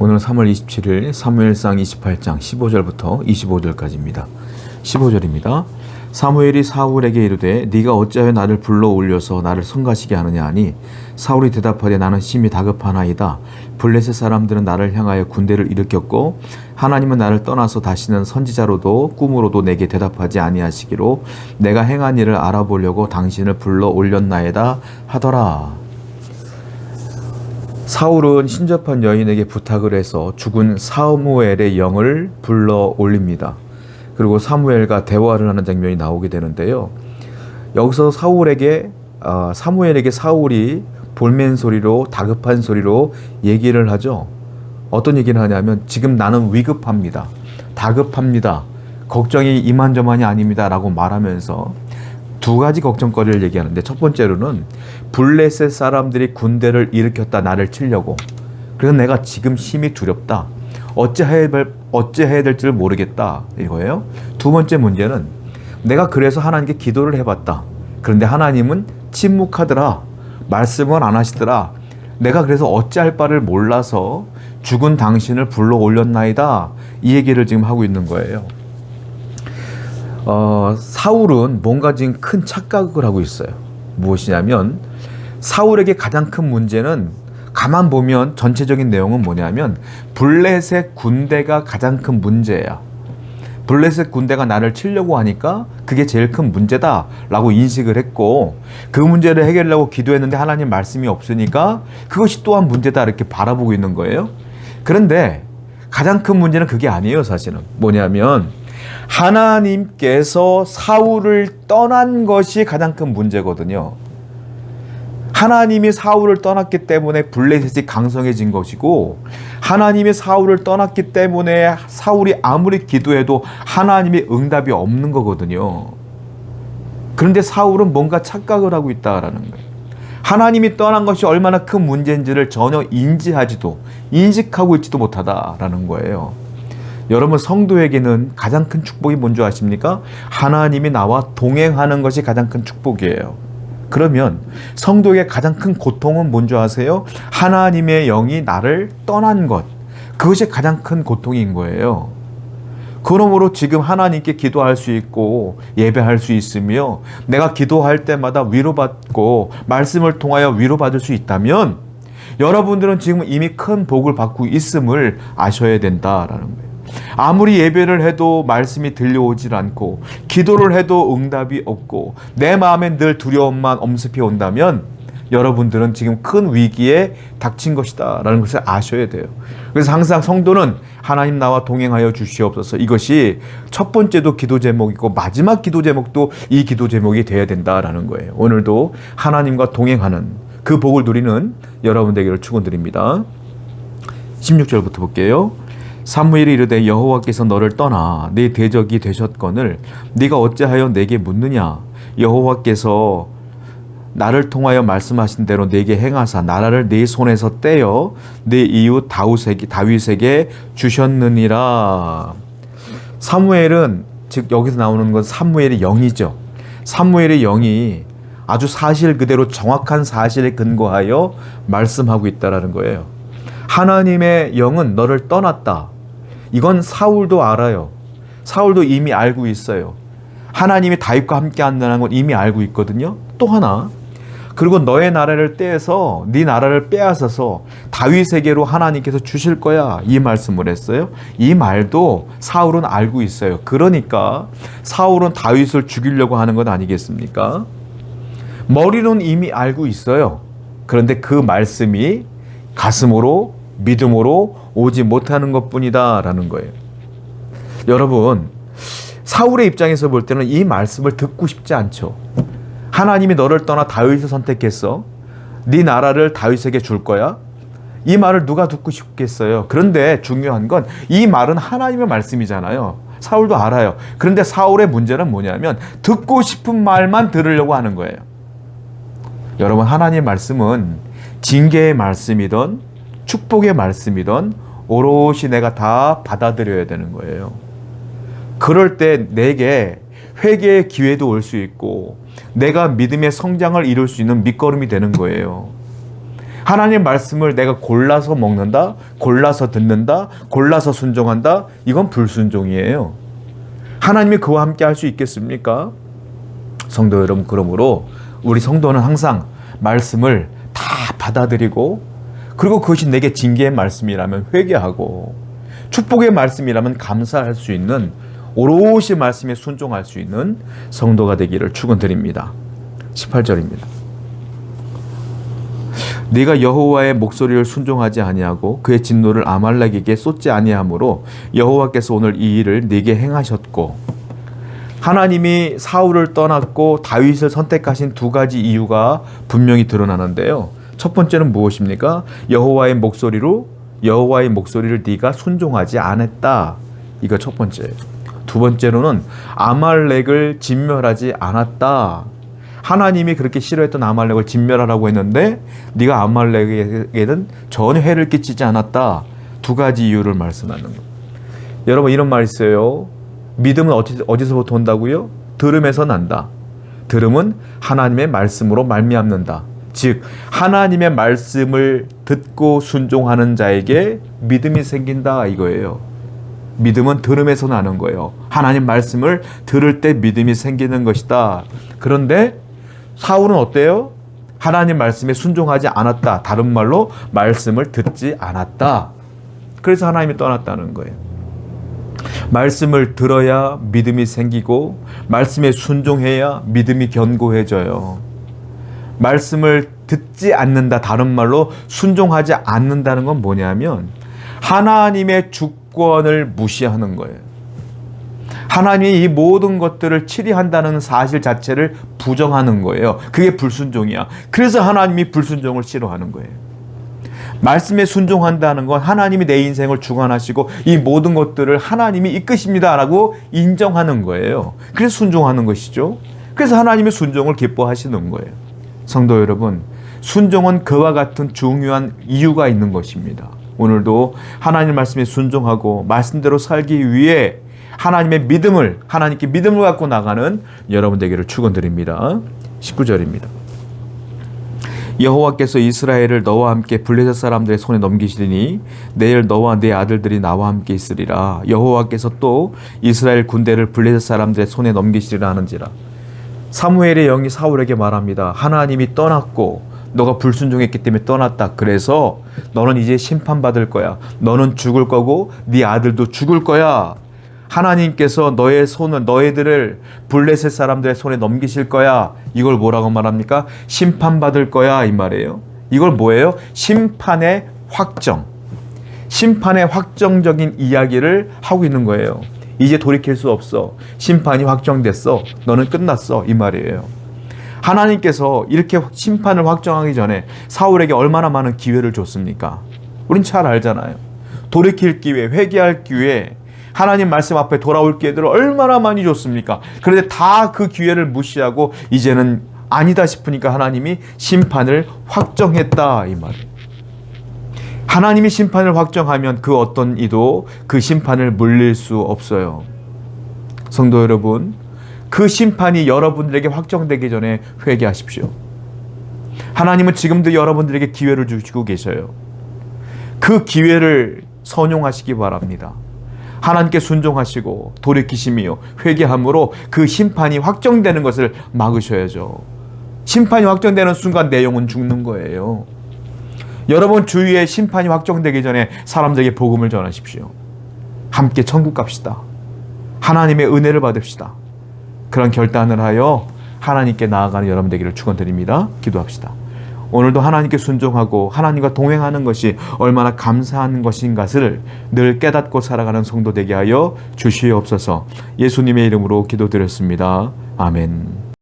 오늘은 3월 27일 사무엘상 28장 15절부터 25절까지입니다. 15절입니다. 사무엘이 사울에게 이르되 네가 어찌하여 나를 불러 올려서 나를 성가시게 하느냐 하니 사울이 대답하되 나는 심히 다급하나이다. 블레셋 사람들은 나를 향하여 군대를 일으켰고 하나님은 나를 떠나서 다시는 선지자로도 꿈으로도 내게 대답하지 아니하시기로 내가 행한 일을 알아보려고 당신을 불러 올렸나이다 하더라. 사울은 신접한 여인에게 부탁을 해서 죽은 사무엘의 영을 불러 올립니다. 그리고 사무엘과 대화를 하는 장면이 나오게 되는데요. 여기서 사무엘에게 사울이 볼멘 소리로 다급한 소리로 얘기를 하죠. 어떤 얘기를 하냐면 지금 나는 위급합니다. 다급합니다. 걱정이 이만저만이 아닙니다. 라고 말하면서 두 가지 걱정거리를 얘기하는데 첫 번째로는 블레셋 사람들이 군대를 일으켰다 나를 치려고. 그래서 내가 지금 심히 두렵다. 어찌해야 될지를 모르겠다 이거예요. 두 번째 문제는 내가 그래서 하나님께 기도를 해봤다. 그런데 하나님은 침묵하더라. 말씀을 안 하시더라. 내가 그래서 어찌할 바를 몰라서 죽은 당신을 불러 올렸나이다. 이 얘기를 지금 하고 있는 거예요. 사울은 뭔가 지금 큰 착각을 하고 있어요. 무엇이냐면 사울에게 가장 큰 문제는 가만 보면 전체적인 내용은 뭐냐면 블레셋 군대가 가장 큰 문제야. 블레셋 군대가 나를 치려고 하니까 그게 제일 큰 문제다 라고 인식을 했고 그 문제를 해결하려고 기도했는데 하나님 말씀이 없으니까 그것이 또한 문제다 이렇게 바라보고 있는 거예요. 그런데 가장 큰 문제는 그게 아니에요. 사실은 뭐냐면 하나님께서 사울을 떠난 것이 가장 큰 문제거든요. 하나님이 사울을 떠났기 때문에 블레셋이 강성해진 것이고 하나님이 사울을 떠났기 때문에 사울이 아무리 기도해도 하나님의 응답이 없는 거거든요. 그런데 사울은 뭔가 착각을 하고 있다라는 거예요. 하나님이 떠난 것이 얼마나 큰 문제인지를 전혀 인식하고 있지도 못하다라는 거예요. 여러분 성도에게는 가장 큰 축복이 뭔지 아십니까? 하나님이 나와 동행하는 것이 가장 큰 축복이에요. 그러면 성도에게 가장 큰 고통은 뭔지 아세요? 하나님의 영이 나를 떠난 것. 그것이 가장 큰 고통인 거예요. 그러므로 지금 하나님께 기도할 수 있고 예배할 수 있으며 내가 기도할 때마다 위로받고 말씀을 통하여 위로받을 수 있다면 여러분들은 지금 이미 큰 복을 받고 있음을 아셔야 된다라는 거예요. 아무리 예배를 해도 말씀이 들려오질 않고 기도를 해도 응답이 없고 내 마음엔 늘 두려움만 엄습해 온다면 여러분들은 지금 큰 위기에 닥친 것이다 라는 것을 아셔야 돼요. 그래서 항상 성도는 하나님 나와 동행하여 주시옵소서, 이것이 첫 번째도 기도 제목이고 마지막 기도 제목도 이 기도 제목이 되어야 된다라는 거예요. 오늘도 하나님과 동행하는 그 복을 누리는 여러분 되기를 축원드립니다. 16절부터 볼게요. 사무엘이 이르되 여호와께서 너를 떠나 네 대적이 되셨거늘 네가 어찌하여 내게 묻느냐. 여호와께서 나를 통하여 말씀하신 대로 내게 행하사 나라를 네 손에서 떼어 네 이웃 다윗에게 주셨느니라. 사무엘은, 즉 여기서 나오는 건 사무엘의 영이죠. 사무엘의 영이 아주 사실 그대로 정확한 사실에 근거하여 말씀하고 있다라는 거예요. 하나님의 영은 너를 떠났다. 이건 사울도 알아요. 사울도 이미 알고 있어요. 하나님이 다윗과 함께 한다는 건 이미 알고 있거든요. 또 하나, 그리고 너의 나라를 떼서 네 나라를 빼앗아서 다윗에게로 하나님께서 주실 거야, 이 말씀을 했어요. 이 말도 사울은 알고 있어요. 그러니까 사울은 다윗을 죽이려고 하는 건 아니겠습니까? 머리는 이미 알고 있어요. 그런데 그 말씀이 가슴으로 믿음으로 오지 못하는 것뿐이다 라는 거예요. 여러분, 사울의 입장에서 볼 때는 이 말씀을 듣고 싶지 않죠. 하나님이 너를 떠나 다윗을 선택했어. 네 나라를 다윗에게 줄 거야. 이 말을 누가 듣고 싶겠어요. 그런데 중요한 건 이 말은 하나님의 말씀이잖아요. 사울도 알아요. 그런데 사울의 문제는 뭐냐면 듣고 싶은 말만 들으려고 하는 거예요. 여러분, 하나님의 말씀은 징계의 말씀이든 축복의 말씀이든 오롯이 내가 다 받아들여야 되는 거예요. 그럴 때 내게 회개의 기회도 올 수 있고 내가 믿음의 성장을 이룰 수 있는 밑거름이 되는 거예요. 하나님 말씀을 내가 골라서 먹는다, 골라서 듣는다, 골라서 순종한다, 이건 불순종이에요. 하나님이 그와 함께 할 수 있겠습니까? 성도 여러분, 그러므로 우리 성도는 항상 말씀을 다 받아들이고, 그리고 그것이 내게 징계의 말씀이라면 회개하고, 축복의 말씀이라면 감사할 수 있는, 오롯이 말씀에 순종할 수 있는 성도가 되기를 축원드립니다. 18절입니다. 네가 여호와의 목소리를 순종하지 아니하고 그의 진노를 아말렉에게 쏟지 아니하므로 여호와께서 오늘 이 일을 네게 행하셨고. 하나님이 사울을 떠났고 다윗을 선택하신 두 가지 이유가 분명히 드러나는데요. 첫 번째는 무엇입니까? 여호와의 목소리를 네가 순종하지 않았다. 이거 첫 번째예요. 두 번째로는 아말렉을 진멸하지 않았다. 하나님이 그렇게 싫어했던 아말렉을 진멸하라고 했는데 네가 아말렉에게는 전혀 해를 끼치지 않았다. 두 가지 이유를 말씀하는 거예요. 여러분, 이런 말 있어요. 믿음은 어디서부터 온다고요? 들음에서 난다. 들음은 하나님의 말씀으로 말미암는다. 즉 하나님의 말씀을 듣고 순종하는 자에게 믿음이 생긴다, 이거예요. 믿음은 들음에서 나는 거예요. 하나님 말씀을 들을 때 믿음이 생기는 것이다. 그런데 사울은 어때요? 하나님 말씀에 순종하지 않았다. 다른 말로 말씀을 듣지 않았다. 그래서 하나님이 떠났다는 거예요. 말씀을 들어야 믿음이 생기고, 말씀에 순종해야 믿음이 견고해져요. 말씀을 듣지 않는다, 다른 말로 순종하지 않는다는 건 뭐냐면 하나님의 주권을 무시하는 거예요. 하나님이 이 모든 것들을 치리한다는 사실 자체를 부정하는 거예요. 그게 불순종이야. 그래서 하나님이 불순종을 싫어하는 거예요. 말씀에 순종한다는 건 하나님이 내 인생을 주관하시고 이 모든 것들을 하나님이 이끄십니다라고 인정하는 거예요. 그래서 순종하는 것이죠. 그래서 하나님의 순종을 기뻐하시는 거예요. 성도 여러분, 순종은 그와 같은 중요한 이유가 있는 것입니다. 오늘도 하나님 말씀에 순종하고 말씀대로 살기 위해 하나님께 믿음을 갖고 나가는 여러분 되기를 축원드립니다. 19절입니다. 여호와께서 이스라엘을 너와 함께 블레셋 사람들의 손에 넘기시리니 내일 너와 네 아들들이 나와 함께 있으리라. 여호와께서 또 이스라엘 군대를 블레셋 사람들의 손에 넘기시리라 하는지라. 사무엘의 영이 사울에게 말합니다. 하나님이 떠났고 너가 불순종했기 때문에 떠났다. 그래서 너는 이제 심판받을 거야. 너는 죽을 거고 네 아들도 죽을 거야. 하나님께서 너희들을 블레셋 사람들의 손에 넘기실 거야. 이걸 뭐라고 말합니까? 심판받을 거야, 이 말이에요. 이걸 뭐예요? 심판의 확정. 심판의 확정적인 이야기를 하고 있는 거예요. 이제 돌이킬 수 없어. 심판이 확정됐어. 너는 끝났어, 이 말이에요. 하나님께서 이렇게 심판을 확정하기 전에 사울에게 얼마나 많은 기회를 줬습니까? 우린 잘 알잖아요. 돌이킬 기회, 회개할 기회, 하나님 말씀 앞에 돌아올 기회들을 얼마나 많이 줬습니까? 그런데 다 그 기회를 무시하고 이제는 아니다 싶으니까 하나님이 심판을 확정했다, 이 말이에요. 하나님이 심판을 확정하면 그 어떤 이도 그 심판을 물릴 수 없어요. 성도 여러분, 그 심판이 여러분들에게 확정되기 전에 회개하십시오. 하나님은 지금도 여러분들에게 기회를 주시고 계셔요. 그 기회를 선용하시기 바랍니다. 하나님께 순종하시고 돌이키심이요 회개함으로 그 심판이 확정되는 것을 막으셔야죠. 심판이 확정되는 순간 내 영은 죽는 거예요. 여러분 주위에 심판이 확정되기 전에 사람들에게 복음을 전하십시오. 함께 천국 갑시다. 하나님의 은혜를 받읍시다. 그런 결단을 하여 하나님께 나아가는 여러분 되기를 축원드립니다. 기도합시다. 오늘도 하나님께 순종하고 하나님과 동행하는 것이 얼마나 감사한 것인 것을 늘 깨닫고 살아가는 성도 되게 하여 주시옵소서. 예수님의 이름으로 기도드렸습니다. 아멘.